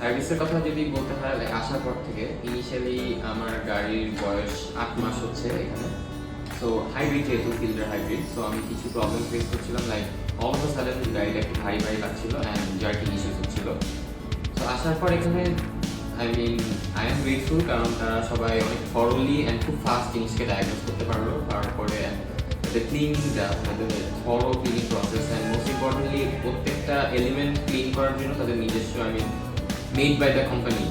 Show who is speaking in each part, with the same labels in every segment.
Speaker 1: সার্ভিসের কথা যদি বলতে হয় লাইক আসার পর থেকে ইনিশিয়ালি আমার গাড়ির বয়স 8 মাস হচ্ছে এখানে। সো হাইব্রিড যেহেতু ফিল্ডার হাইব্রিড, সো আমি কিছু প্রবলেম ফেস করছিলাম like all of a sudden গাড়িটা একটু ভারী ভারী লাগছিল অ্যান্ড জার্কিং ইস্যুস হচ্ছিল। সো আসার পর এখানে আই এম গ্রেটফুল কারণ তারা সবাই অনেক থরলি অ্যান্ড খুব ফাস্ট জিনিসকে ডায়াগনোজ করতে পারলো। তারপরে ক্লিনিংটা তাদের thorough cleaning process and most importantly প্রত্যেকটা এলিমেন্ট ক্লিন করার জন্য তাদের নিজস্ব মেড বাই দ্য কোম্পানি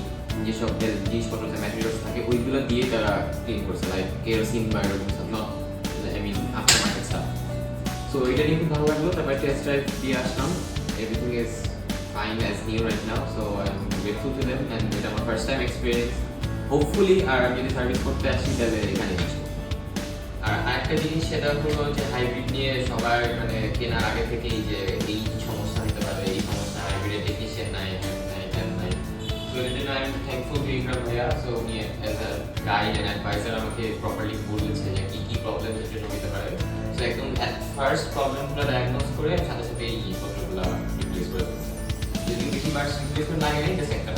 Speaker 1: যেসব জিনিসপত্র ম্যাটেরিয়ালস থাকে ওইগুলো দিয়ে তারা ক্লিন করছে লাইক কেরোসিন বা এরকম সব not after market stuff. So এটা নিয়ে খুব ভালো লাগলো। তারপরে টেস্ট ড্রাইভ দিয়ে আসলাম, everything is fine as new right now. So I am grateful to them and এটা আমার ফার্স্ট টাইম এক্সপিরিয়েন্স। হোপফুলি আর আমি যদি সার্ভিস করতে আসি তাহলে এখানে আসবো। আর আরেকটা জিনিস সেটা হলো যে হাইব্রিড নিয়ে সবার কেনার আগে থেকেই যে এই সমস্যা হতে পারে, এই সমস্যা হাইব্রিডের টেকনিশিয়ান নাই, So I'm thankful to Ikram bhaiya. So he as a guide and advisor আমাকে properly বলেছে যে কি কি প্রবলেম এর জন্য হতে পারে। So একদম at first প্রবলেমগুলো ডায়াগনোজ করে সাথে সাথে এই প্রবলেমগুলো রিপ্লেস করে দিয়েছে। যদি বেশি বার রিপ্লেসমেন্ট লাগে না এটা একটা